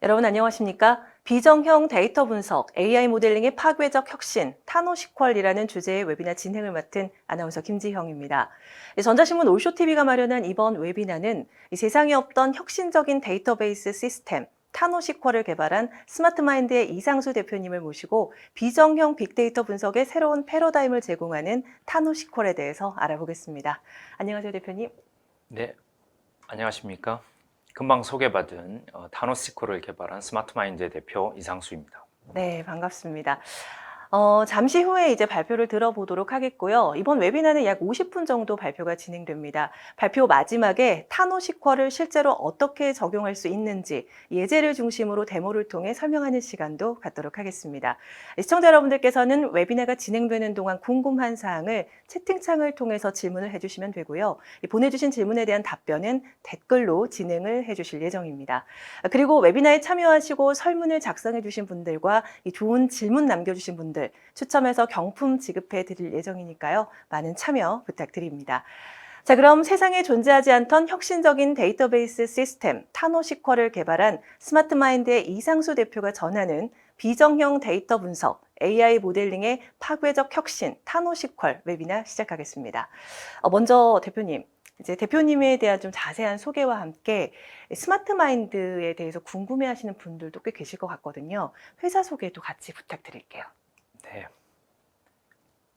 여러분 안녕하십니까? 비정형 데이터 분석, AI 모델링의 파괴적 혁신, 타노시퀄이라는 주제의 웨비나 진행을 맡은 아나운서 김지형입니다. 전자신문 올쇼TV가 마련한 이번 웨비나는 이 세상에 없던 혁신적인 데이터베이스 시스템, 타노시퀄을 개발한 스마트마인드의 이상수 대표님을 모시고 비정형 빅데이터 분석의 새로운 패러다임을 제공하는 타노시퀄에 대해서 알아보겠습니다. 안녕하세요, 대표님. 네, 안녕하십니까? 금방 소개받은 타노시코를 개발한 스마트마인드의 대표 이상수입니다. 네, 반갑습니다. 잠시 후에 이제 발표를 들어보도록 하겠고요. 이번 웨비나는 약 50분 정도 발표가 진행됩니다. 발표 마지막에 타노시퀄을 실제로 어떻게 적용할 수 있는지 예제를 중심으로 데모를 통해 설명하는 시간도 갖도록 하겠습니다. 시청자 여러분들께서는 웨비나가 진행되는 동안 궁금한 사항을 채팅창을 통해서 질문을 해주시면 되고요. 보내주신 질문에 대한 답변은 댓글로 진행을 해주실 예정입니다. 그리고 웨비나에 참여하시고 설문을 작성해 주신 분들과 이 좋은 질문 남겨주신 분들 추첨해서 경품 지급해 드릴 예정이니까요. 많은 참여 부탁드립니다. 자, 그럼 세상에 존재하지 않던 혁신적인 데이터베이스 시스템 타노시퀄을 개발한 스마트마인드의 이상수 대표가 전하는 비정형 데이터 분석, AI 모델링의 파괴적 혁신, 타노시퀄 웨비나 시작하겠습니다. 먼저 대표님, 이제 대표님에 대한 좀 자세한 소개와 함께 스마트마인드에 대해서 궁금해하시는 분들도 꽤 계실 것 같거든요. 회사 소개도 같이 부탁드릴게요. 네,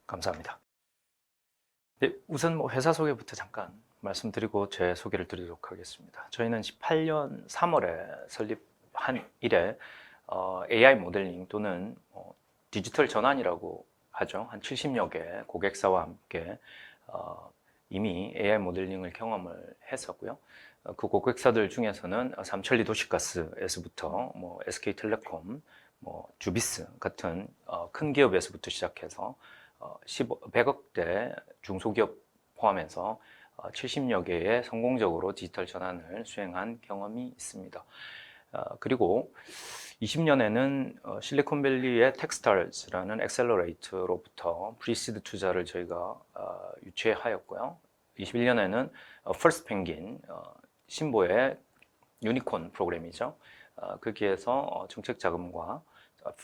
감사합니다. 네, 우선 회사 소개부터 잠깐 말씀드리고 제 소개를 드리도록 하겠습니다. 저희는 18년 3월에 설립한 이래 AI 모델링 또는 디지털 전환이라고 하죠. 한 70여 개 고객사와 함께 이미 AI 모델링을 경험을 했었고요. 그 고객사들 중에서는 삼천리 도시가스에서부터 SK텔레콤, 주비스 같은 큰 기업에서부터 시작해서 100억대 중소기업 포함해서 70여 개의 성공적으로 디지털 전환을 수행한 경험이 있습니다. 그리고 20년에는 실리콘밸리의 텍스타즈라는 엑셀러레이터로부터 프리시드 투자를 저희가 유치하였고요. 21년에는 퍼스트 펭귄 신보의 유니콘 프로그램이죠. 거기에서 정책 자금과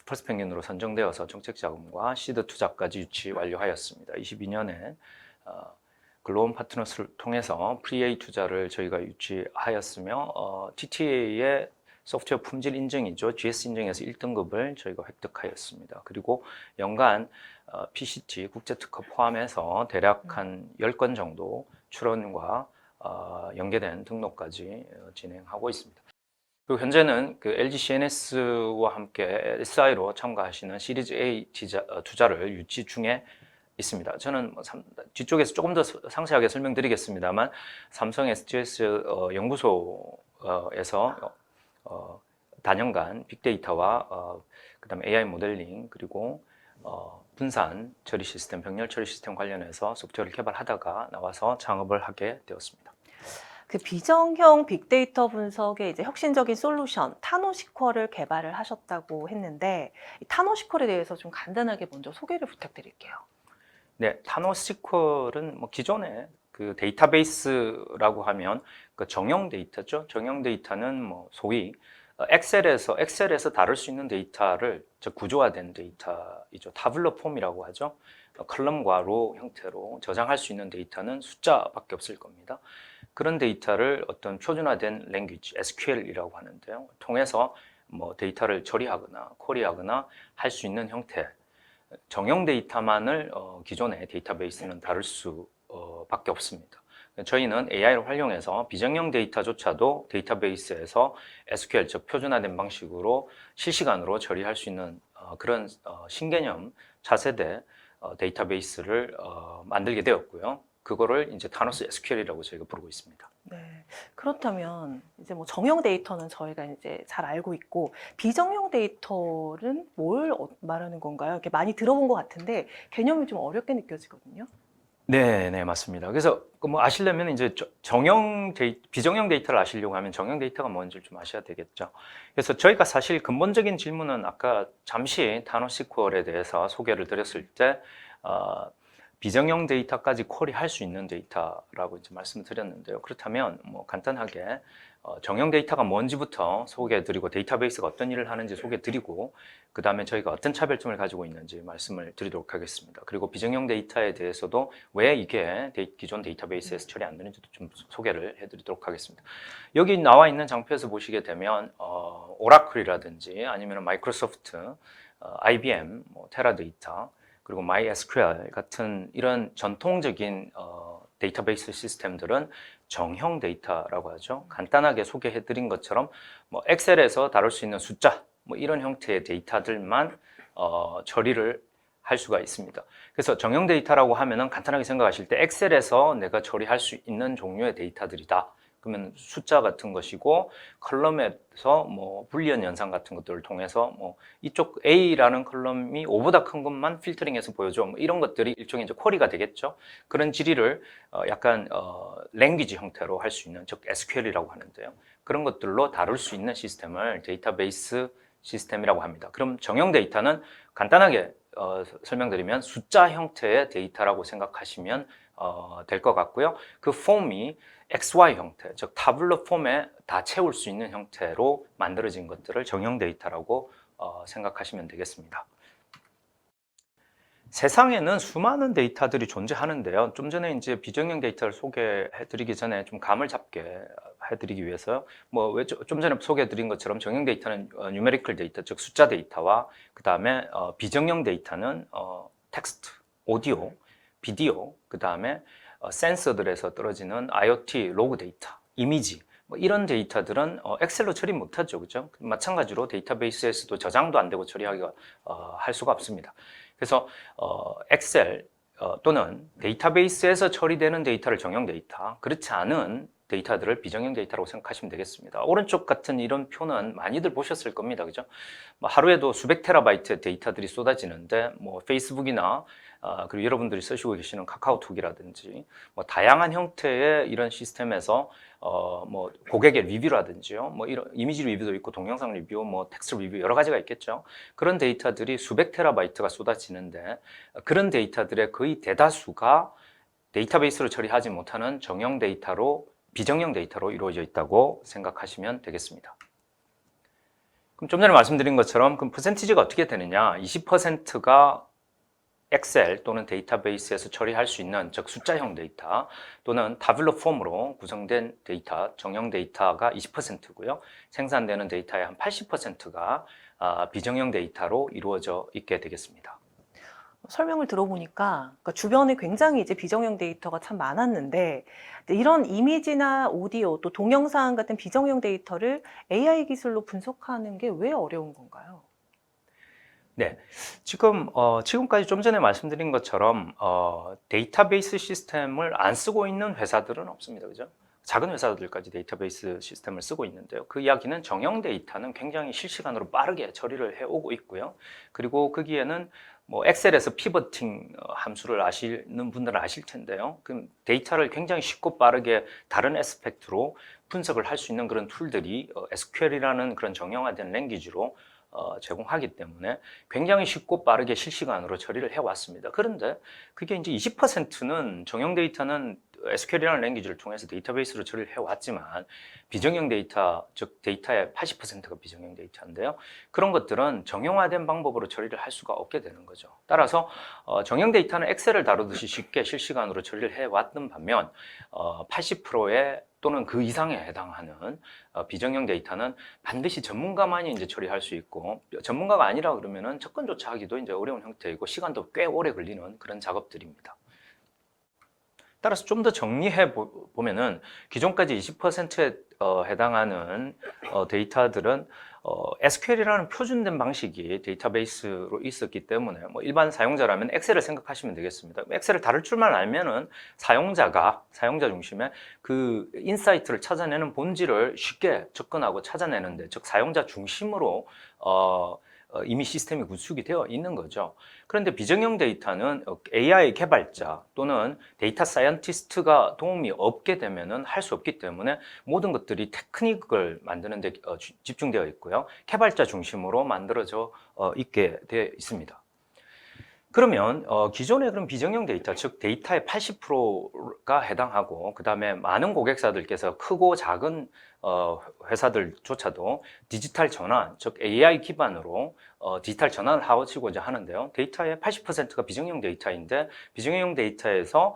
퍼스트 펭귄으로 선정되어서 정책 자금과 시드 투자까지 유치 완료하였습니다. 22년에 글로벌 파트너스를 통해서 프리A 투자를 저희가 유치하였으며 TTA의 소프트웨어 품질 인증이죠. GS 인증에서 1등급을 저희가 획득하였습니다. 그리고 연간 PCT 국제특허 포함해서 대략 한 10건 정도 출원과 연계된 등록까지 진행하고 있습니다. 그리고 현재는 그 LG CNS와 함께 SI로 참가하시는 시리즈 A 투자를 유치 중에 있습니다. 저는 뒤쪽에서 조금 더 상세하게 설명드리겠습니다만 삼성 SGS 연구소에서 단연간 빅데이터와 그다음에 AI 모델링 그리고 분산 처리 시스템, 병렬 처리 시스템 관련해서 소프트웨어를 개발하다가 나와서 창업을 하게 되었습니다. 그 비정형 빅데이터 분석의 이제 혁신적인 솔루션 타노시퀄을 개발을 하셨다고 했는데 이 타노시퀄에 대해서 좀 간단하게 먼저 소개를 부탁드릴게요. 네, 타노시퀄은 기존에 그 데이터베이스라고 하면 그 정형 데이터죠. 정형 데이터는 소위 엑셀에서 다룰 수 있는 데이터를 구조화된 데이터이죠. 타블러 폼이라고 하죠. 컬럼과 로 형태로 저장할 수 있는 데이터는 숫자밖에 없을 겁니다. 그런 데이터를 어떤 표준화된 랭귀지, SQL이라고 하는데요. 통해서 데이터를 처리하거나 쿼리하거나 할 수 있는 형태. 정형 데이터만을 기존의 데이터베이스는 다룰 수밖에 없습니다. 저희는 AI를 활용해서 비정형 데이터조차도 데이터베이스에서 SQL, 즉 표준화된 방식으로 실시간으로 처리할 수 있는 그런 신개념 차세대 데이터베이스를 만들게 되었고요. 그거를 이제 타노스 SQL이라고 저희가 부르고 있습니다. 네. 그렇다면 이제 정형 데이터는 저희가 이제 잘 알고 있고 비정형 데이터는 뭘 말하는 건가요? 이렇게 많이 들어본 것 같은데 개념이 좀 어렵게 느껴지거든요. 네, 맞습니다. 그래서 아시려면 이제 비정형 데이터를 아시려고 하면 정형 데이터가 뭔지를 좀 아셔야 되겠죠. 그래서 저희가 사실 근본적인 질문은 아까 잠시 타노시퀄에 대해서 소개를 드렸을 때 비정형 데이터까지 쿼리할 수 있는 데이터라고 이제 말씀을 드렸는데요. 그렇다면 뭐 간단하게 정형 데이터가 뭔지부터 소개해드리고 데이터베이스가 어떤 일을 하는지 소개해드리고 그 다음에 저희가 어떤 차별점을 가지고 있는지 말씀을 드리도록 하겠습니다. 그리고 비정형 데이터에 대해서도 왜 이게 기존 데이터베이스에서 처리 안 되는지도 좀 소개를 해드리도록 하겠습니다. 여기 나와 있는 장표에서 보시게 되면 오라클이라든지 아니면 마이크로소프트, IBM, 테라데이터 그리고 MySQL 같은 이런 전통적인 데이터베이스 시스템들은 정형 데이터라고 하죠. 간단하게 소개해드린 것처럼 뭐 엑셀에서 다룰 수 있는 숫자 뭐 이런 형태의 데이터들만 처리를 할 수가 있습니다. 그래서 정형 데이터라고 하면은 간단하게 생각하실 때 엑셀에서 내가 처리할 수 있는 종류의 데이터들이다. 그러면 숫자 같은 것이고 컬럼에서 뭐 불리언 연산 같은 것들을 통해서 뭐 이쪽 A라는 컬럼이 5보다 큰 것만 필터링해서 보여줘 뭐 이런 것들이 일종의 이제 쿼리가 되겠죠. 그런 질의를 약간 랭귀지 형태로 할 수 있는 즉 SQL이라고 하는데요. 그런 것들로 다룰 수 있는 시스템을 데이터베이스 시스템이라고 합니다. 그럼 정형 데이터는 간단하게 설명드리면 숫자 형태의 데이터라고 생각하시면 될 것 같고요. 그 폼이 XY 형태, 즉 타블로 폼에 다 채울 수 있는 형태로 만들어진 것들을 정형 데이터라고 생각하시면 되겠습니다. 세상에는 수많은 데이터들이 존재하는데요. 좀 전에 이제 비정형 데이터를 소개해드리기 전에 좀 감을 잡게 해드리기 위해서요. 뭐 좀 전에 소개해드린 것처럼 정형 데이터는 뉴메리컬 데이터, 즉 숫자 데이터와 그 다음에 비정형 데이터는 텍스트, 오디오, 비디오, 그 다음에 센서들에서 떨어지는 IoT 로그 데이터, 이미지 뭐 이런 데이터들은 엑셀로 처리 못하죠, 그죠? 마찬가지로 데이터베이스에서도 저장도 안 되고 처리하기가 할 수가 없습니다. 그래서 엑셀 또는 데이터베이스에서 처리되는 데이터를 정형 데이터, 그렇지 않은 데이터들을 비정형 데이터라고 생각하시면 되겠습니다. 오른쪽 같은 이런 표는 많이들 보셨을 겁니다, 그죠? 뭐 하루에도 수백 테라바이트의 데이터들이 쏟아지는데 뭐 페이스북이나 그리고 여러분들이 쓰시고 계시는 카카오톡이라든지 뭐 다양한 형태의 이런 시스템에서 뭐 고객의 리뷰라든지요, 뭐 이런 이미지 리뷰도 있고 동영상 리뷰, 뭐 텍스트 리뷰 여러 가지가 있겠죠. 그런 데이터들이 수백 테라바이트가 쏟아지는데 그런 데이터들의 거의 대다수가 데이터베이스로 처리하지 못하는 정형 데이터로 비정형 데이터로 이루어져 있다고 생각하시면 되겠습니다. 그럼 좀 전에 말씀드린 것처럼 그럼 퍼센티지가 어떻게 되느냐? 20%가 엑셀 또는 데이터베이스에서 처리할 수 있는 즉 숫자형 데이터 또는 타블로 폼으로 구성된 데이터, 정형 데이터가 20%고요. 생산되는 데이터의 한 80%가 비정형 데이터로 이루어져 있게 되겠습니다. 설명을 들어보니까 그러니까 주변에 굉장히 이제 비정형 데이터가 참 많았는데 이런 이미지나 오디오 또 동영상 같은 비정형 데이터를 AI 기술로 분석하는 게 왜 어려운 건가요? 네, 지금까지 좀 전에 말씀드린 것처럼 데이터베이스 시스템을 안 쓰고 있는 회사들은 없습니다, 그죠? 작은 회사들까지 데이터베이스 시스템을 쓰고 있는데요. 그 이야기는 정형 데이터는 굉장히 실시간으로 빠르게 처리를 해오고 있고요. 그리고 거기에는 뭐 엑셀에서 피버팅 함수를 아시는 분들은 아실 텐데요. 그럼 데이터를 굉장히 쉽고 빠르게 다른 애스펙트로 분석을 할 수 있는 그런 툴들이 SQL이라는 그런 정형화된 랭귀지로 제공하기 때문에 굉장히 쉽고 빠르게 실시간으로 처리를 해왔습니다. 그런데 그게 이제 20%는 정형 데이터는 SQL이라는 랭귀지를 통해서 데이터베이스로 처리를 해왔지만 비정형 데이터, 즉 데이터의 80%가 비정형 데이터인데요. 그런 것들은 정형화된 방법으로 처리를 할 수가 없게 되는 거죠. 따라서 정형 데이터는 엑셀을 다루듯이 쉽게 실시간으로 처리를 해왔던 반면 80%의 또는 그 이상에 해당하는 비정형 데이터는 반드시 전문가만이 이제 처리할 수 있고 전문가가 아니라 그러면은 접근조차 하기도 이제 어려운 형태이고 시간도 꽤 오래 걸리는 그런 작업들입니다. 따라서 좀 더 정리해 보면은 기존까지 20%에 해당하는 데이터들은 SQL이라는 표준된 방식이 데이터베이스로 있었기 때문에 뭐 일반 사용자라면 엑셀을 생각하시면 되겠습니다. 엑셀을 다룰 줄만 알면은 사용자 중심의 그 인사이트를 찾아내는 본질을 쉽게 접근하고 찾아내는데 즉 사용자 중심으로 이미 시스템이 구축이 되어 있는 거죠. 그런데 비정형 데이터는 AI 개발자 또는 데이터 사이언티스트가 도움이 없게 되면은 할 수 없기 때문에 모든 것들이 테크닉을 만드는 데 집중되어 있고요. 개발자 중심으로 만들어져 있게 되어 있습니다. 그러면 기존의 그런 비정형 데이터, 즉 데이터의 80%가 해당하고 그 다음에 많은 고객사들께서 크고 작은 회사들조차도 디지털 전환, 즉 AI 기반으로 디지털 전환을 하시고자 하는데요. 데이터의 80%가 비정형 데이터인데 비정형 데이터에서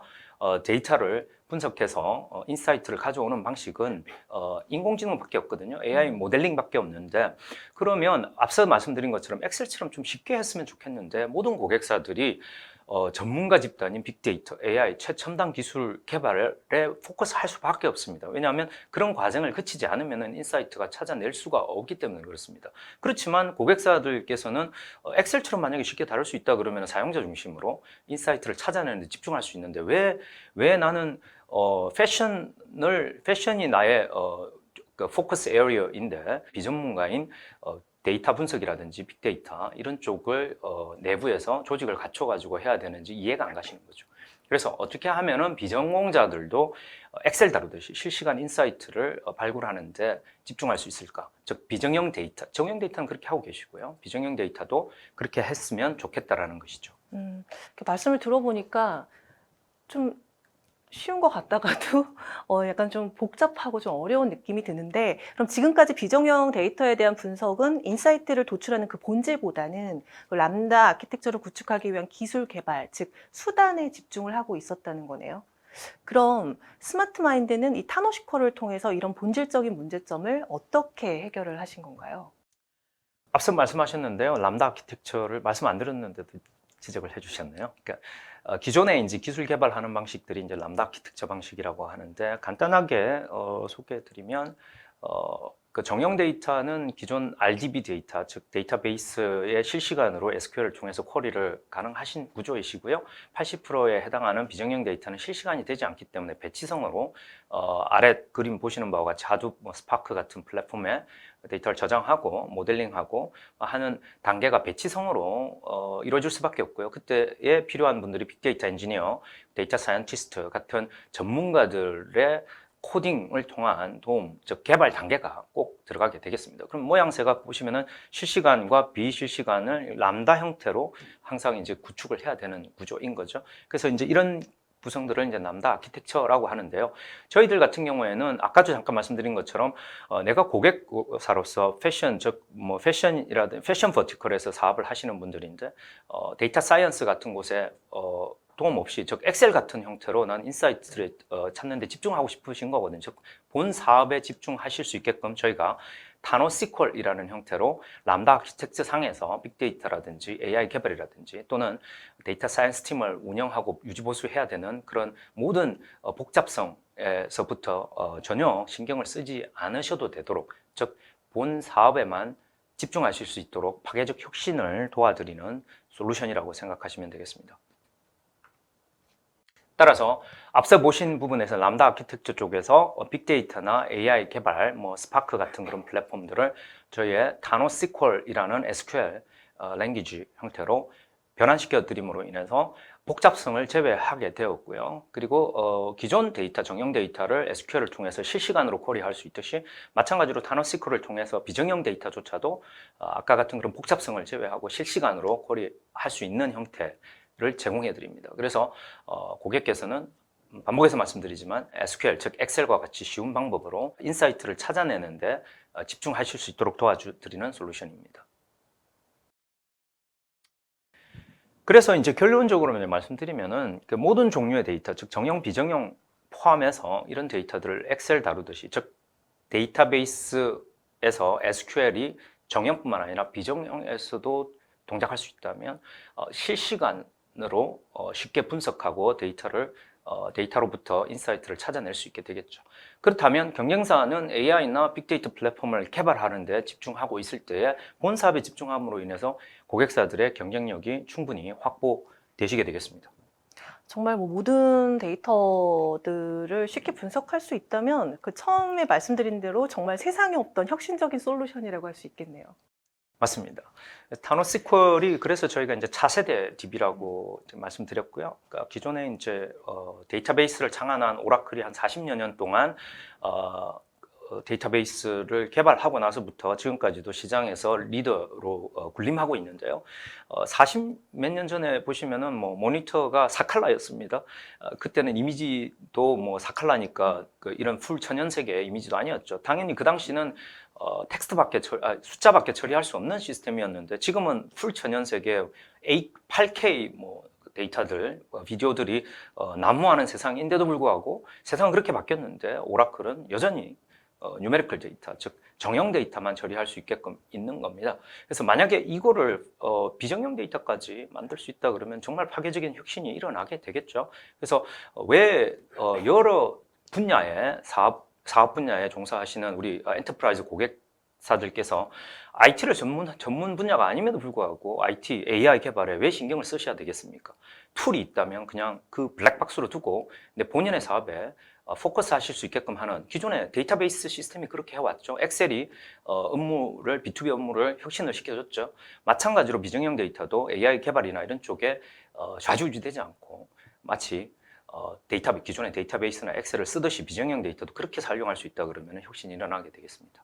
데이터를 분석해서 인사이트를 가져오는 방식은 인공지능밖에 없거든요. AI 모델링밖에 없는데 그러면 앞서 말씀드린 것처럼 엑셀처럼 좀 쉽게 했으면 좋겠는데 모든 고객사들이 전문가 집단인 빅데이터, AI, 최첨단 기술 개발에 포커스할 수밖에 없습니다. 왜냐하면 그런 과정을 거치지 않으면 인사이트가 찾아낼 수가 없기 때문에 그렇습니다. 그렇지만 고객사들께서는 엑셀처럼 만약에 쉽게 다룰 수 있다 그러면 사용자 중심으로 인사이트를 찾아내는 데 집중할 수 있는데 왜 나는 패션이 나의 그 포커스 에리어인데 비전문가인 데이터 분석이라든지 빅데이터 이런 쪽을 내부에서 조직을 갖춰가지고 해야 되는지 이해가 안 가시는 거죠. 그래서 어떻게 하면은 비전공자들도 엑셀 다루듯이 실시간 인사이트를 발굴하는데 집중할 수 있을까? 즉 비정형 데이터, 정형 데이터는 그렇게 하고 계시고요. 비정형 데이터도 그렇게 했으면 좋겠다라는 것이죠. 이렇게 말씀을 들어보니까 좀 쉬운 것 같다가도 약간 좀 복잡하고 좀 어려운 느낌이 드는데 그럼 지금까지 비정형 데이터에 대한 분석은 인사이트를 도출하는 그 본질보다는 그 람다 아키텍처를 구축하기 위한 기술 개발, 즉 수단에 집중을 하고 있었다는 거네요. 그럼 스마트 마인드는 이 타노시퀄을 통해서 이런 본질적인 문제점을 어떻게 해결을 하신 건가요? 앞서 말씀하셨는데요. 람다 아키텍처를 말씀 안 드렸는데도 지적을 해주셨네요. 그러니까 기존에 이제 기술 개발하는 방식들이 이제 람다 아키텍처 방식이라고 하는데 간단하게 소개해드리면 그 정형 데이터는 기존 RDB 데이터, 즉 데이터베이스의 실시간으로 SQL을 통해서 쿼리를 가능하신 구조이시고요. 80%에 해당하는 비정형 데이터는 실시간이 되지 않기 때문에 배치성으로 아래 그림 보시는 바와 같이 하둡, 스파크 같은 플랫폼에 데이터를 저장하고 모델링하고 하는 단계가 배치성으로 이루어질 수밖에 없고요. 그때에 필요한 분들이 빅데이터 엔지니어, 데이터 사이언티스트 같은 전문가들의 코딩을 통한 도움, 즉 개발 단계가 꼭 들어가게 되겠습니다. 그럼 모양새가 보시면은 실시간과 비실시간을 람다 형태로 항상 이제 구축을 해야 되는 구조인 거죠. 그래서 이제 이런 구성들을 이제 람다 아키텍처라고 하는데요. 저희들 같은 경우에는 아까도 잠깐 말씀드린 것처럼 내가 고객사로서 패션, 즉 뭐 패션이라든 패션 버티컬에서 사업을 하시는 분들인데 데이터 사이언스 같은 곳에 도움 없이, 즉 엑셀 같은 형태로 난 인사이트를 찾는 데 집중하고 싶으신 거거든요. 즉 본 사업에 집중하실 수 있게끔 저희가 타노시퀄이라는 형태로 람다 아키텍처 상에서 빅데이터라든지 AI 개발이라든지 또는 데이터 사이언스 팀을 운영하고 유지보수해야 되는 그런 모든 복잡성에서부터 전혀 신경을 쓰지 않으셔도 되도록, 즉 본 사업에만 집중하실 수 있도록 파괴적 혁신을 도와드리는 솔루션이라고 생각하시면 되겠습니다. 따라서 앞서 보신 부분에서 람다 아키텍처 쪽에서 빅데이터나 AI 개발, 스파크 같은 그런 플랫폼들을 저희의 타노시퀄이라는 SQL 랭귀지 형태로 변환시켜 드림으로 인해서 복잡성을 제외하게 되었고요. 그리고 기존 데이터, 정형 데이터를 SQL을 통해서 실시간으로 쿼리할 수 있듯이 마찬가지로 타노시퀄을 통해서 비정형 데이터조차도 아까 같은 그런 복잡성을 제외하고 실시간으로 쿼리할 수 있는 형태를 제공해 드립니다. 그래서 고객께서는 반복해서 말씀드리지만 SQL, 즉 엑셀과 같이 쉬운 방법으로 인사이트를 찾아내는데 집중하실 수 있도록 도와드리는 솔루션입니다. 그래서 이제 결론적으로 말씀드리면은 그 모든 종류의 데이터, 즉 정형, 비정형 포함해서 이런 데이터들을 엑셀 다루듯이, 즉 데이터베이스에서 SQL이 정형뿐만 아니라 비정형에서도 동작할 수 있다면 실시간으로 쉽게 분석하고 데이터로부터 인사이트를 찾아낼 수 있게 되겠죠. 그렇다면 경쟁사는 AI나 빅데이터 플랫폼을 개발하는 데 집중하고 있을 때에 본 사업에 집중함으로 인해서 고객사들의 경쟁력이 충분히 확보되시게 되겠습니다. 정말 모든 데이터들을 쉽게 분석할 수 있다면 그 처음에 말씀드린 대로 정말 세상에 없던 혁신적인 솔루션이라고 할 수 있겠네요. 맞습니다. 타노시퀄이 그래서 저희가 이제 차세대 DB라고 말씀드렸고요. 그러니까 기존에 이제 데이터베이스를 창안한 오라클이 한 40여 년 동안 데이터베이스를 개발하고 나서부터 지금까지도 시장에서 리더로 군림하고 있는데요. 40 몇 년 전에 보시면은 뭐 모니터가 4칼라였습니다. 그때는 이미지도 뭐 4칼라니까 이런 풀 천연색의 이미지도 아니었죠. 당연히 그 당시는 텍스트밖에 숫자밖에 처리할 수 없는 시스템이었는데 지금은 풀 천연색의 8K 뭐 데이터들, 비디오들이 난무하는 세상인데도 불구하고 세상은 그렇게 바뀌었는데 오라클은 여전히 뉴메리컬 데이터, 즉 정형 데이터만 처리할 수 있게끔 있는 겁니다. 그래서 만약에 이거를 비정형 데이터까지 만들 수 있다 그러면 정말 파괴적인 혁신이 일어나게 되겠죠. 그래서 왜 여러 분야의 사업 분야에 종사하시는 우리 엔터프라이즈 고객사들께서 IT를 전문 분야가 아님에도 불구하고 IT, AI 개발에 왜 신경을 쓰셔야 되겠습니까? 툴이 있다면 그냥 그 블랙박스로 두고 근데 본인의 사업에 포커스 하실 수 있게끔 하는 기존의 데이터베이스 시스템이 그렇게 해왔죠. 엑셀이 업무를, B2B 업무를 혁신을 시켜줬죠. 마찬가지로 비정형 데이터도 AI 개발이나 이런 쪽에 좌지우지되지 않고 마치 기존의 데이터베이스나 엑셀을 쓰듯이 비정형 데이터도 그렇게 사용할 수 있다 그러면 혁신이 일어나게 되겠습니다.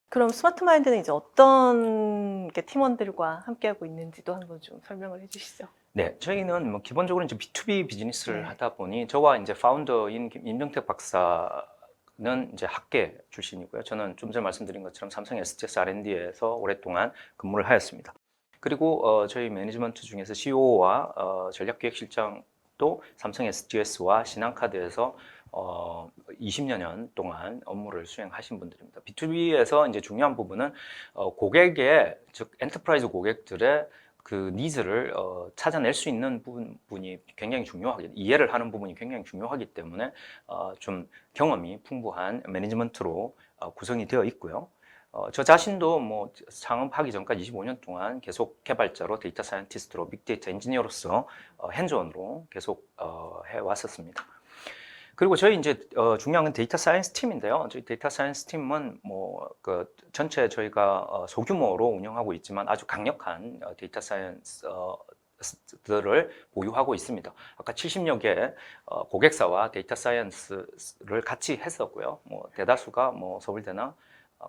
그럼 스마트마인드는 이제 어떤 팀원들과 함께하고 있는지도 한번 좀 설명을 해주시죠. 네, 저희는 뭐 기본적으로 이제 B2B 비즈니스를 네. 하다 보니 저와 이제 파운더인 임정택 박사는 이제 학계 출신이고요. 저는 좀 전에 말씀드린 것처럼 삼성 STS R&D에서 오랫동안 근무를 하였습니다. 그리고 저희 매니지먼트 중에서 COO와 전략기획실장도 삼성 STS와 신한카드에서 20여 년 동안 업무를 수행하신 분들입니다. B2B에서 이제 중요한 부분은 고객의, 즉 엔터프라이즈 고객들의 그 니즈를 찾아낼 수 있는 부분이 굉장히 중요하게, 이해를 하는 부분이 굉장히 중요하기 때문에 좀 경험이 풍부한 매니지먼트로 구성이 되어 있고요. 저 자신도 뭐 창업하기 전까지 25년 동안 계속 개발자로, 데이터 사이언티스트로, 빅데이터 엔지니어로서 핸즈온으로 계속 해왔었습니다. 그리고 저희 이제 중요한 건 데이터 사이언스 팀인데요. 저희 데이터 사이언스 팀은 뭐 그 전체 저희가 소규모로 운영하고 있지만 아주 강력한 데이터 사이언스들을 보유하고 있습니다. 아까 70여 개 고객사와 데이터 사이언스를 같이 했었고요. 뭐 대다수가 뭐 서울대나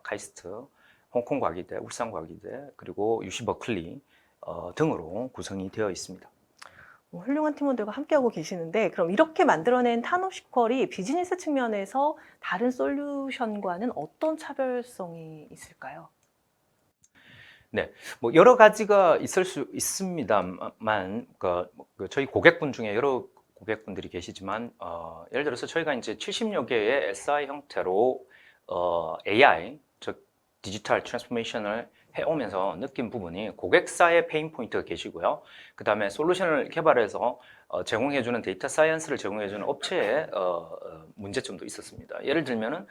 카이스트, 홍콩과기대, 울산과기대, 그리고 UC 버클리 등으로 구성이 되어 있습니다. 훌륭한 팀원들과 함께하고 계시는데 그럼 이렇게 만들어낸 타노시퀄이 비즈니스 측면에서 다른 솔루션과는 어떤 차별성이 있을까요? 네, 뭐 여러 가지가 있을 수 있습니다만 저희 고객분 중에 여러 고객분들이 계시지만 예를 들어서 저희가 이제 70여 개의 SI 형태로 AI, 즉 디지털 트랜스포메이션을 해오면서 느낀 부분이 고객사의 페인 포인트가 계시고요. 그 다음에 솔루션을 개발해서 제공해주는 데이터 사이언스를 제공해주는 업체의 문제점도 있었습니다. 예를 들면은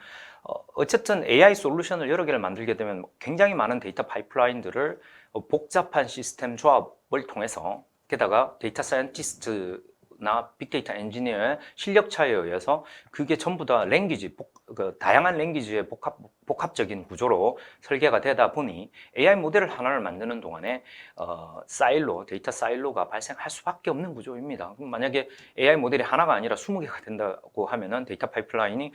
어쨌든 AI 솔루션을 여러 개를 만들게 되면 굉장히 많은 데이터 파이프라인들을 복잡한 시스템 조합을 통해서 게다가 데이터 사이언티스트나 빅데이터 엔지니어의 실력 차이에 의해서 그게 전부 다 다양한 랭귀지의 복합적인 구조로 설계가 되다 보니 AI 모델을 하나를 만드는 동안에 데이터 사일로가 발생할 수밖에 없는 구조입니다. 그럼 만약에 AI 모델이 하나가 아니라 20개가 된다고 하면은 데이터 파이프라인이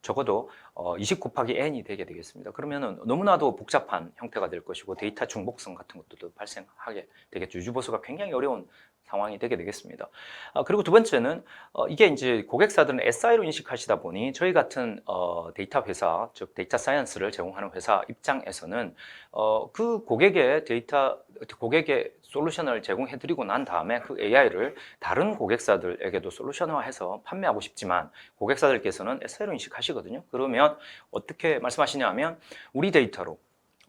적어도 20 곱하기 n이 되게 되겠습니다. 그러면은 너무나도 복잡한 형태가 될 것이고 데이터 중복성 같은 것도 발생하게 되겠죠. 유지보수가 굉장히 어려운 상황이 되게 되겠습니다. 그리고 두 번째는 이게 이제 고객사들은 SI로 인식하시다 보니 저희 같은 데이터 회사, 즉 데이터 사이언스를 제공하는 회사 입장에서는 그 고객의 솔루션을 제공해드리고 난 다음에 그 AI를 다른 고객사들에게도 솔루션화해서 판매하고 싶지만 고객사들께서는 SI로 인식하시거든요. 그러면 어떻게 말씀하시냐면 우리 데이터로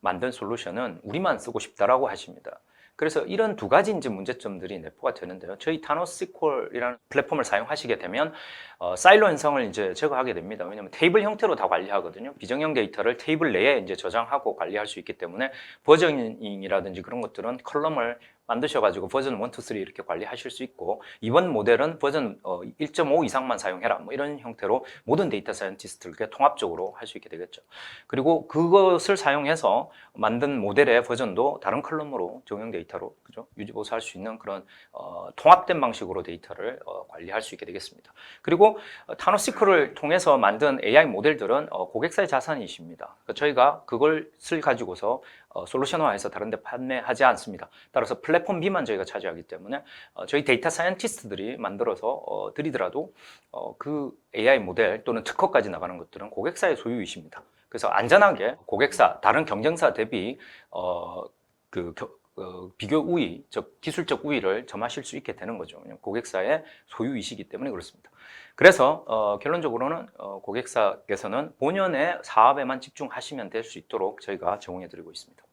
만든 솔루션은 우리만 쓰고 싶다라고 하십니다. 그래서 이런 두 가지 이제 문제점들이 내포가 되는데요. 저희 타노스QL이라는 플랫폼을 사용하시게 되면 사일로 현상을 이제 제거하게 됩니다. 왜냐하면 테이블 형태로 다 관리하거든요. 비정형 데이터를 테이블 내에 이제 저장하고 관리할 수 있기 때문에 버저닝이라든지 그런 것들은 컬럼을 만드셔가지고 버전 1, 2, 3 이렇게 관리하실 수 있고, 이번 모델은 버전 1.5 이상만 사용해라 뭐 이런 형태로 모든 데이터 사이언티스트들께 통합적으로 할 수 있게 되겠죠. 그리고 그것을 사용해서 만든 모델의 버전도 다른 컬럼으로 정형 데이터로 그죠? 유지보수할 수 있는 그런 통합된 방식으로 데이터를 관리할 수 있게 되겠습니다. 그리고 타노시크를 통해서 만든 AI 모델들은 고객사의 자산이십니다. 그러니까 저희가 그것을 가지고서 솔루션화해서 다른 데 판매하지 않습니다. 따라서 플랫폼 B만 저희가 차지하기 때문에 저희 데이터 사이언티스트들이 만들어서 드리더라도 그 AI 모델 또는 특허까지 나가는 것들은 고객사의 소유이십니다. 그래서 안전하게 고객사, 다른 경쟁사 대비 비교 우위, 즉 기술적 우위를 점하실 수 있게 되는 거죠. 고객사의 소유이시기 때문에 그렇습니다. 그래서 결론적으로는 고객사께서는 본연의 사업에만 집중하시면 될 수 있도록 저희가 제공해드리고 있습니다.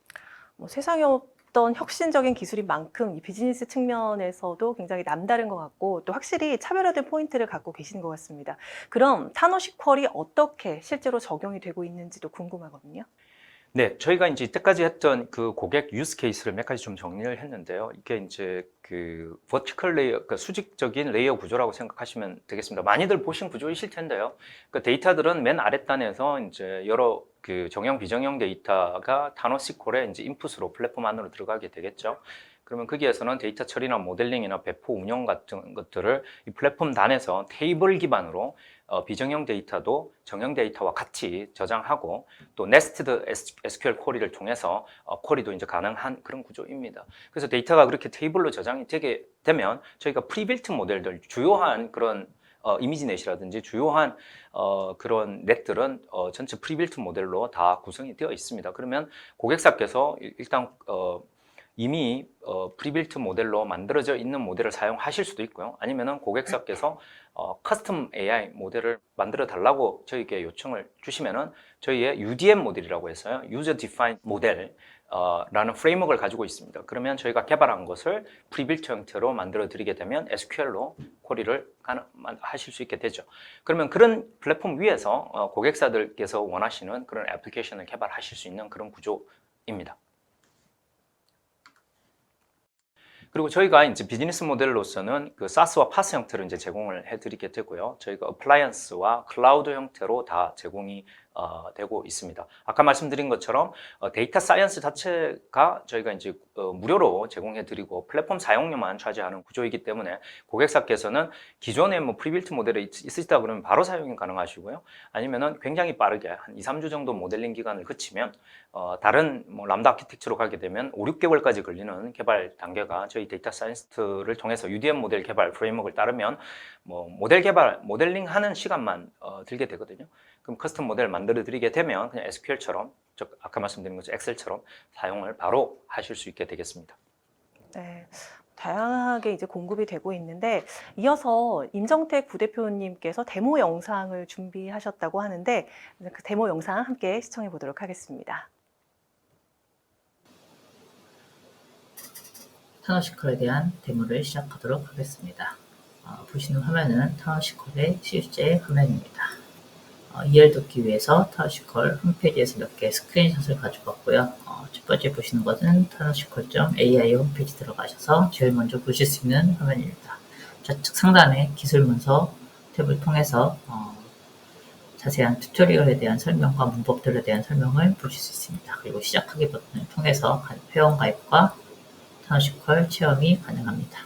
뭐 세상에 없던 혁신적인 기술인 만큼 이 비즈니스 측면에서도 굉장히 남다른 것 같고 또 확실히 차별화된 포인트를 갖고 계시는 것 같습니다. 그럼 타노시퀄이 어떻게 실제로 적용이 되고 있는지도 궁금하거든요. 네, 저희가 이제 이때까지 했던 그 고객 유스 케이스를 몇 가지 좀 정리를 했는데요. 이게 이제 그 버티컬 레이어, 그러니까 수직적인 레이어 구조라고 생각하시면 되겠습니다. 많이들 보신 구조이실 텐데요. 그 데이터들은 맨 아랫단에서 이제 여러 그 정형, 비정형 데이터가 타노시퀄의 이제 인풋으로 플랫폼 안으로 들어가게 되겠죠. 그러면 거기에서는 데이터 처리나 모델링이나 배포 운영 같은 것들을 이 플랫폼 단에서 테이블 기반으로 비정형 데이터도 정형 데이터와 같이 저장하고 또 네스티드 SQL 쿼리를 통해서 쿼리도 이제 가능한 그런 구조입니다. 그래서 데이터가 그렇게 테이블로 저장이 되게 되면 저희가 프리빌트 모델들 주요한 그런 이미지넷이라든지 주요한 그런 넷들은 전체 프리빌트 모델로 다 구성이 되어 있습니다. 그러면 고객사께서 일단 이미 프리빌트 모델로 만들어져 있는 모델을 사용하실 수도 있고요. 아니면은 고객사께서 커스텀 AI 모델을 만들어 달라고 저희에게 요청을 주시면은 저희의 UDM 모델이라고 해서요. User Defined Model 라는 프레임워크를 가지고 있습니다. 그러면 저희가 개발한 것을 프리빌트 형태로 만들어 드리게 되면 SQL로 쿼리를 하실 수 있게 되죠. 그러면 그런 플랫폼 위에서 고객사들께서 원하시는 그런 애플리케이션을 개발하실 수 있는 그런 구조입니다. 그리고 저희가 이제 비즈니스 모델로서는 그 SaaS와 PaaS 형태로 이제 제공을 해드리게 되고요. 저희가 어플라이언스와 클라우드 형태로 다 제공이 되고 있습니다. 아까 말씀드린 것처럼 데이터 사이언스 자체가 저희가 이제 무료로 제공해드리고 플랫폼 사용료만 차지하는 구조이기 때문에 고객사께서는 기존에 뭐 프리빌트 모델이 있으시다 그러면 바로 사용이 가능하시고요. 아니면은 굉장히 빠르게 한 2, 3주 정도 모델링 기간을 거치면 다른 뭐 람다 아키텍처로 가게 되면 5, 6개월까지 걸리는 개발 단계가 저희 데이터 사이언스를 통해서 UDM 모델 개발 프레임워크를 따르면 뭐 모델 개발, 모델링 하는 시간만 들게 되거든요. 그럼 커스텀 모델을 만들어 드리게 되면 그냥 SQL처럼, 즉 아까 말씀드린 것처럼 엑셀처럼 사용을 바로 하실 수 있게 되겠습니다. 네, 다양하게 이제 공급이 되고 있는데 이어서 임정택 부대표님께서 데모 영상을 준비하셨다고 하는데 그 데모 영상 함께 시청해 보도록 하겠습니다. 타노시컬에 대한 데모를 시작하도록 하겠습니다. 보시는 화면은 타노시컬의 실제 화면입니다. 이해를 돕기 위해서 타노시컬 홈페이지에서 몇 개의 스크린샷을 가져봤고요. 첫 번째 보시는 것은 타노시컬.ai 홈페이지 들어가셔서 제일 먼저 보실 수 있는 화면입니다. 좌측 상단에 기술 문서 탭을 통해서 자세한 튜토리얼에 대한 설명과 문법들에 대한 설명을 보실 수 있습니다. 그리고 시작하기 버튼을 통해서 회원 가입과 타노시컬 체험이 가능합니다.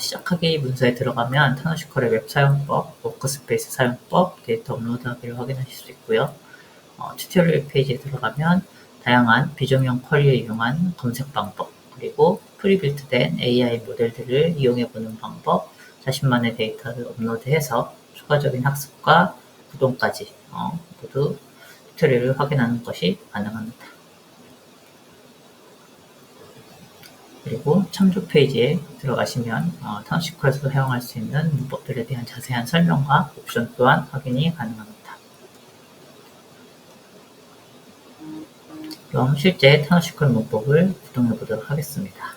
시작하기 문서에 들어가면 타노시컬의 웹 사용법, 워크스페이스 사용법, 데이터 업로드하기를 확인하실 수 있고요. 튜토리얼 페이지에 들어가면 다양한 비정형 쿼리를 이용한 검색 방법, 그리고 프리빌트된 AI 모델들을 이용해보는 방법, 자신만의 데이터를 업로드해서 추가적인 학습과 구동까지 모두 튜토리얼을 확인하는 것이 가능합니다. 그리고 참조 페이지에 들어가시면 타노시컬에서 사용할 수 있는 문법들에 대한 자세한 설명과 옵션 또한 확인이 가능합니다. 그럼 실제 타노시컬 문법을 구동해 보도록 하겠습니다.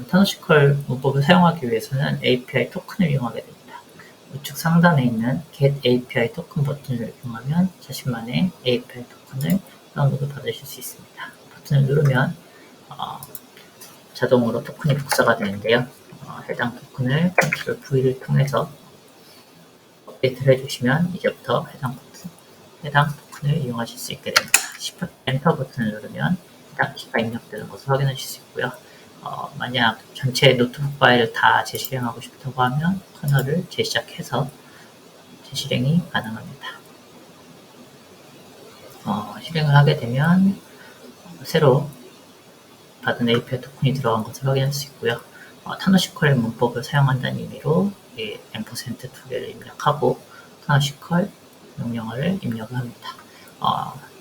타노시컬 문법을 사용하기 위해서는 API 토큰을 이용하게 됩니다. 우측 상단에 있는 Get API 토큰 버튼을 이용하면 자신만의 API 토큰을 다운로드 받으실 수 있습니다. 버튼을 누르면 자동으로 토큰이 복사가 되는데요. 해당 토큰을 컨트롤 V를 통해서 업데이트를 해주시면 이제부터 해당 토큰을 이용하실 수 있게 됩니다. Shift 엔터 버튼을 누르면 해당 키가 입력되는 것을 확인하실 수 있고요. 만약 전체 노트북 파일을 다 재실행하고 싶다고 하면 커널을 재시작해서 재실행이 가능합니다. 실행을 하게 되면 새로 받은 API 토큰이 들어간 것을 확인할 수 있고요. 타노시퀄 문법을 사용한다는 의미로 %2개를 입력하고 타노시퀄 명령어를 입력을 합니다.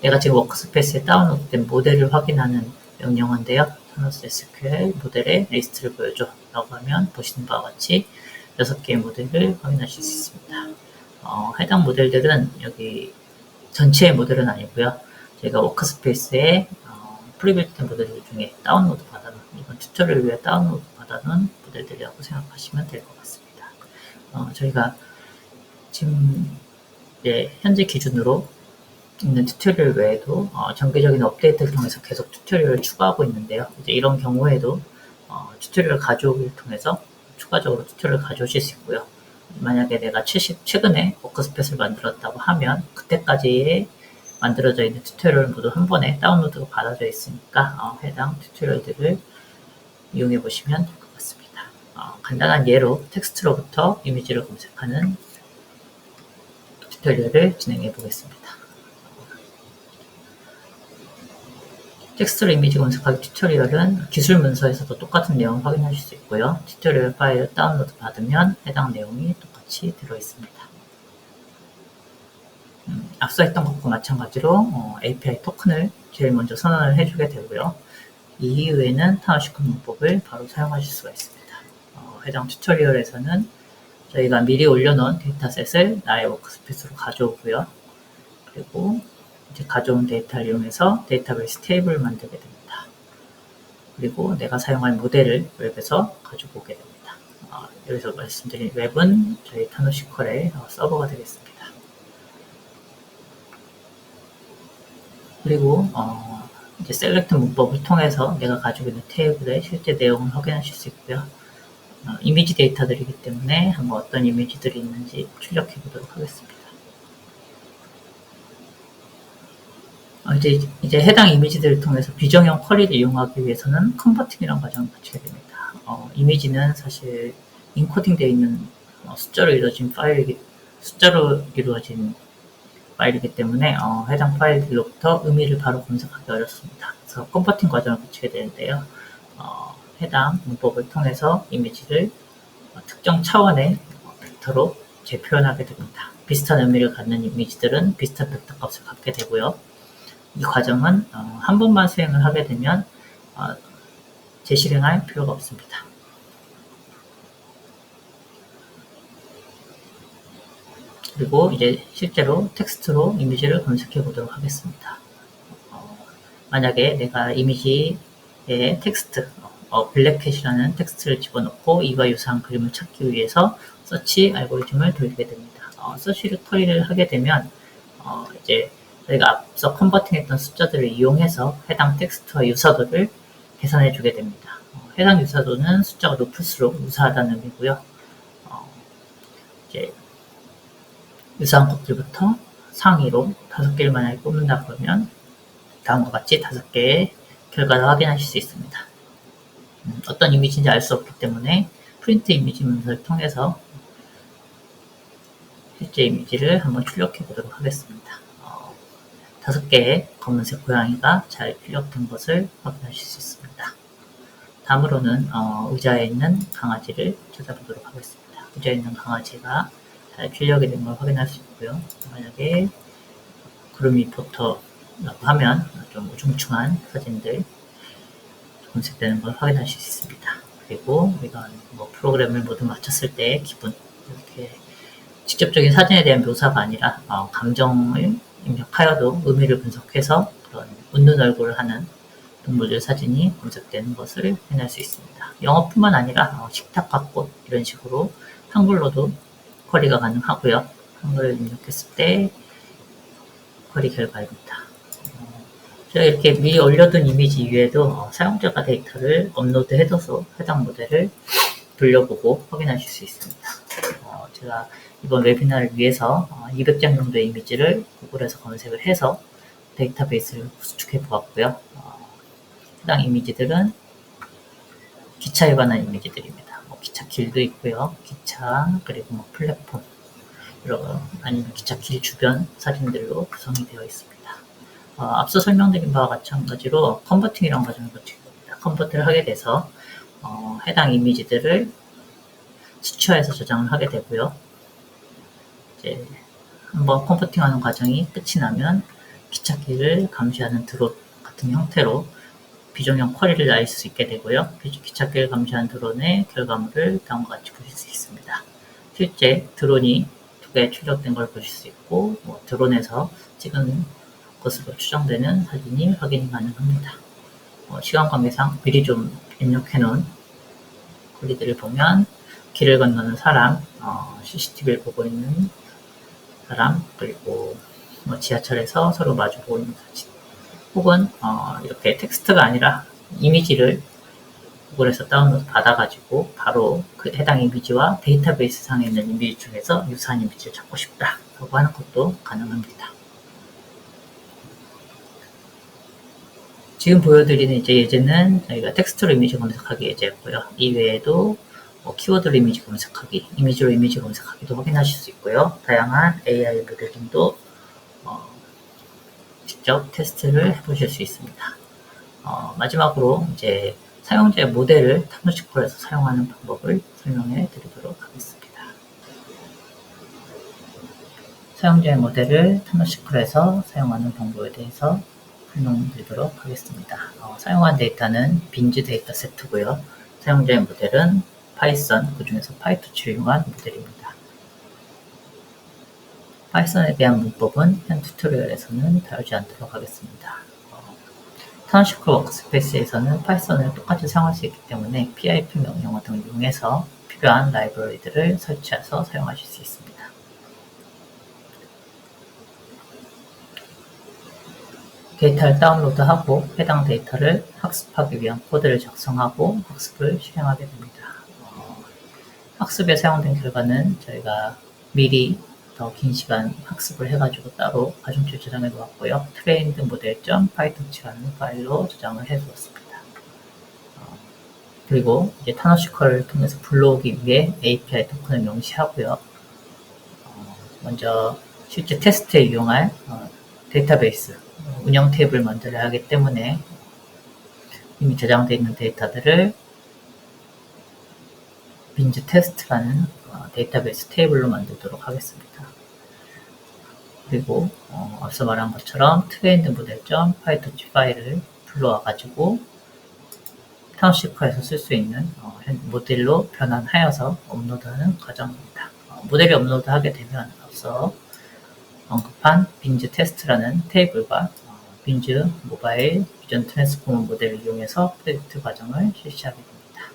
내가 지금 워크스페이스에 다운로드된 모델을 확인하는 명령어인데요. 타노스 SQL 모델의 리스트를 보여줘 라고 하면 보시는 바와 같이 6개의 모델을 확인하실 수 있습니다. 해당 모델들은 여기 전체의 모델은 아니고요. 저희가 워크스페이스에 프리빌트된 모델들 중에 다운로드 받아놓은, 이번 튜토리얼을 위해 다운로드 받아놓은 모델들이라고 생각하시면 될 것 같습니다. 저희가 지금 현재 기준으로 있는 튜토리얼 외에도 정기적인 업데이트를 통해서 계속 튜토리얼을 추가하고 있는데요. 이제 이런 경우에도 튜토리얼 가져오기를 통해서 추가적으로 튜토리얼을 가져오실 수 있고요. 만약에 내가 최근에 워크스페이스를 만들었다고 하면 그때까지의 만들어져 있는 튜토리얼 모두 한 번에 다운로드가 받아져 있으니까 해당 튜토리얼들을 이용해 보시면 될 것 같습니다. 간단한 예로 텍스트로부터 이미지를 검색하는 튜토리얼을 진행해 보겠습니다. 텍스트로 이미지 검색하기 튜토리얼은 기술 문서에서도 똑같은 내용을 확인하실 수 있고요. 튜토리얼 파일을 다운로드 받으면 해당 내용이 똑같이 들어있습니다. 앞서 했던 것과 마찬가지로 API 토큰을 제일 먼저 선언을 해주게 되고요. 이후에는 타노시퀄 문법을 바로 사용하실 수가 있습니다. 해당 튜토리얼에서는 저희가 미리 올려놓은 데이터셋을 나의 워크스페이스로 가져오고요. 그리고 이제 가져온 데이터를 이용해서 데이터베이스 테이블을 만들게 됩니다. 그리고 내가 사용할 모델을 웹에서 가지고 오게 됩니다. 여기서 말씀드린 웹은 저희 타노시퀄의 서버가 되겠습니다. 그리고 이제 셀렉트 문법을 통해서 내가 가지고 있는 테이블의 실제 내용을 확인하실 수 있고요. 이미지 데이터들이기 때문에 한번 어떤 이미지들이 있는지 출력해 보도록 하겠습니다. 이제 해당 이미지들을 통해서 비정형 쿼리를 이용하기 위해서는 컨버팅이라는 과정을 거치게 됩니다. 이미지는 사실 인코딩 되어 있는 숫자로 이루어진 파일이기 때문에 해당 파일들로부터 의미를 바로 검색하기 어렵습니다. 그래서 컨버팅 과정을 거치게 되는데요. 해당 문법을 통해서 이미지를 특정 차원의 벡터로 재표현하게 됩니다. 비슷한 의미를 갖는 이미지들은 비슷한 벡터 값을 갖게 되고요. 이 과정은 한 번만 수행을 하게 되면 재실행할 필요가 없습니다. 그리고 이제 실제로 텍스트로 이미지를 검색해 보도록 하겠습니다. 만약에 내가 이미지에 텍스트, 블랙캣이라는 텍스트를 집어넣고 이와 유사한 그림을 찾기 위해서 서치 알고리즘을 돌리게 됩니다. 서치 처리를 하게 되면 이제 저희가 앞서 컨버팅했던 숫자들을 이용해서 해당 텍스트와 유사도를 계산해 주게 됩니다. 해당 유사도는 숫자가 높을수록 유사하다는 의미고요. 이제 유사한 것들부터 상위로 5개를 만약에 뽑는다 그러면 다음과 같이 5개의 결과를 확인하실 수 있습니다. 어떤 이미지인지 알 수 없기 때문에 프린트 이미지 문서를 통해서 실제 이미지를 한번 출력해 보도록 하겠습니다. 5개의 검은색 고양이가 잘 출력된 것을 확인하실 수 있습니다. 다음으로는 의자에 있는 강아지를 찾아보도록 하겠습니다. 의자에 있는 강아지가 잘 출력이 된 걸 확인할 수 있고요. 만약에 구름이 포터라고 하면 좀 우중충한 사진들 검색되는 걸 확인하실 수 있습니다. 그리고 이런 프로그램을 모두 마쳤을 때의 기분, 이렇게 직접적인 사진에 대한 묘사가 아니라 감정을 입력하여도 의미를 분석해서 그런 웃는 얼굴을 하는 동물들 사진이 검색되는 것을 확인할 수 있습니다. 영어뿐만 아니라 식탁과 꽃 이런 식으로 한글로도 쿼리가 가능하고요. 한글을 입력했을 때 쿼리 결과입니다. 제가 이렇게 미리 올려둔 이미지 이외에도 사용자가 데이터를 업로드해둬서 해당 모델을 돌려보고 확인하실 수 있습니다. 제가 이번 웨비나를 위해서 200장 정도의 이미지를 구글에서 검색을 해서 데이터베이스를 수축해 보았고요. 해당 이미지들은 기차에 관한 이미지들입니다. 기차 길도 있고요. 기차, 그리고 플랫폼, 아니면 기차 길 주변 사진들로 구성이 되어 있습니다. 앞서 설명드린 바와 마찬가지로 컨버팅이라는 과정을 거치게 됩니다. 컨버트를 하게 돼서 해당 이미지들을 수치화해서 저장을 하게 되고요. 이제 한번 컨버팅하는 과정이 끝이 나면 기찻길을 감시하는 드론 같은 형태로 비정형 쿼리를 날릴 수 있게 되고요. 기찻길을 감시한 드론의 결과물을 다음과 같이 보실 수 있습니다. 실제 드론이 두 개 출력된 걸 보실 수 있고, 드론에서 찍은 것으로 추정되는 사진이 확인이 가능합니다. 시간 관계상 미리 좀 입력해 놓은 퀄리티를 보면 길을 건너는 사람, CCTV를 보고 있는 사람, 그리고 지하철에서 서로 마주보고 있는 사진, 혹은 이렇게 텍스트가 아니라 이미지를 구글에서 다운로드 받아가지고 바로 그 해당 이미지와 데이터베이스 상에 있는 이미지 중에서 유사한 이미지를 찾고 싶다라고 하는 것도 가능합니다. 지금 보여드리는 이제 예제는 저희가 텍스트로 이미지 검색하기 예제였고요. 이외에도 키워드로 이미지 검색하기, 이미지로 이미지 검색하기도 확인하실 수 있고요. 다양한 AI 모델링도 직접 테스트를 해보실 수 있습니다. 마지막으로 이제 사용자의 모델을 타노시컬에서 사용하는 방법을 설명해 드리도록 하겠습니다. 사용자의 모델을 타노시컬에서 사용하는 방법에 대해서 설명드리도록 하겠습니다. 사용한 데이터는 빈즈 데이터 세트고요. 사용자의 모델은 파이썬, 그 중에서 파이토치를 이용한 모델입니다. 파이썬에 대한 문법은 현 튜토리얼에서는 다루지 않도록 하겠습니다. 타노시컬 워크스페이스에서는 파이썬을 똑같이 사용할 수 있기 때문에 pip 명령어 등을 이용해서 필요한 라이브러리들을 설치해서 사용하실 수 있습니다. 데이터를 다운로드하고 해당 데이터를 학습하기 위한 코드를 작성하고 학습을 실행하게 됩니다. 학습에 사용된 결과는 저희가 미리 더 긴 시간 학습을 해가지고 따로 가중치를 저장해 놓았고요. 트레인드 모델.pytorch라는 파일로 저장을 해 두었습니다. 그리고 이제 타노시컬을 통해서 불러오기 위해 API 토큰을 명시하고요. 먼저 실제 테스트에 이용할 데이터베이스 운영 테이블을 만들어야 하기 때문에 이미 저장되어 있는 데이터들을 빈즈 테스트라는 데이터베이스 테이블로 만들도록 하겠습니다. 그리고 앞서 말한 것처럼 트레인드 모델.pytorch 파일을 불러와가지고 타노시컬에서 쓸 수 있는 모델로 변환하여서 업로드하는 과정입니다. 모델이 업로드하게 되면 앞서 언급한 빈즈 테스트라는 테이블과 빈즈 모바일 비전 트랜스포머 모델을 이용해서 프로젝트 과정을 실시하게 됩니다.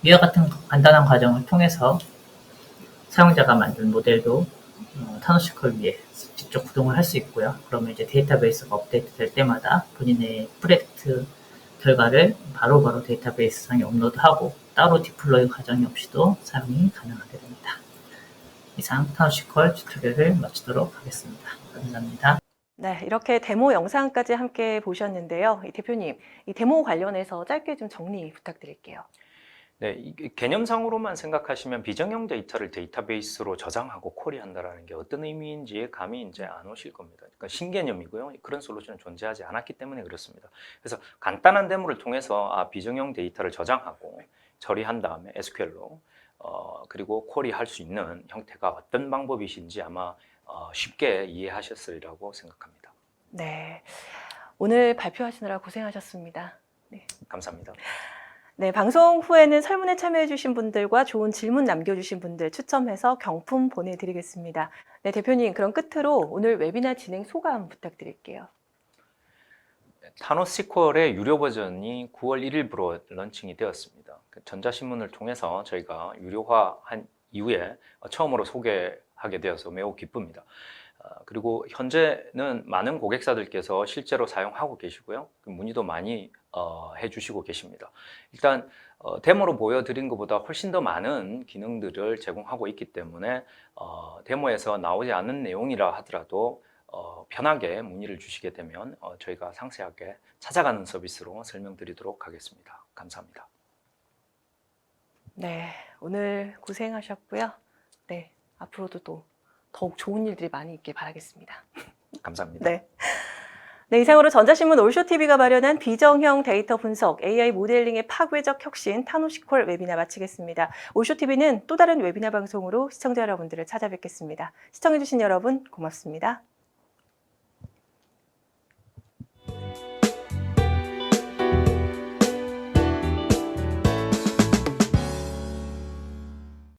위와 같은 간단한 과정을 통해서 사용자가 만든 모델도 타노시컬 위에 직접 구동을 할 수 있고요. 그러면 이제 데이터베이스가 업데이트 될 때마다 본인의 프로젝트 결과를 바로바로 데이터베이스 상에 업로드하고 따로 디플로이 과정이 없이도 사용이 가능하게 됩니다. 이상 타노시컬 튜토리얼을 마치도록 하겠습니다. 감사합니다. 네, 이렇게 데모 영상까지 함께 보셨는데요. 대표님, 이 데모 관련해서 짧게 좀 정리 부탁드릴게요. 네, 개념상으로만 생각하시면 비정형 데이터를 데이터베이스로 저장하고 쿼리한다는 게 어떤 의미인지 감이 이제 안 오실 겁니다. 그러니까 신개념이고요. 그런 솔루션은 존재하지 않았기 때문에 그렇습니다. 그래서 간단한 데모를 통해서 비정형 데이터를 저장하고 처리한 다음에 SQL로 그리고 쿼리할 수 있는 형태가 어떤 방법이신지 아마 쉽게 이해하셨으리라고 생각합니다. 네, 오늘 발표하시느라 고생하셨습니다. 네. 감사합니다. 네, 방송 후에는 설문에 참여해주신 분들과 좋은 질문 남겨주신 분들 추첨해서 경품 보내드리겠습니다. 네, 대표님, 그럼 끝으로 오늘 웨비나 진행 소감 부탁드릴게요. 타노시퀄의 유료 버전이 9월 1일부로 런칭이 되었습니다. 전자신문을 통해서 저희가 유료화한 이후에 처음으로 소개하게 되어서 매우 기쁩니다. 그리고 현재는 많은 고객사들께서 실제로 사용하고 계시고요. 문의도 많이 해주시고 계십니다. 일단 데모로 보여드린 것보다 훨씬 더 많은 기능들을 제공하고 있기 때문에 데모에서 나오지 않는 내용이라 하더라도 편하게 문의를 주시게 되면 저희가 상세하게 찾아가는 서비스로 설명드리도록 하겠습니다. 감사합니다. 네, 오늘 고생하셨고요. 네, 앞으로도 또 더욱 좋은 일들이 많이 있길 바라겠습니다. 감사합니다. 네. 네, 이상으로 전자신문 올쇼TV가 마련한 비정형 데이터 분석, AI 모델링의 파괴적 혁신 타노시콜 웨비나 마치겠습니다. 올쇼TV는 또 다른 웨비나 방송으로 시청자 여러분들을 찾아뵙겠습니다. 시청해주신 여러분 고맙습니다.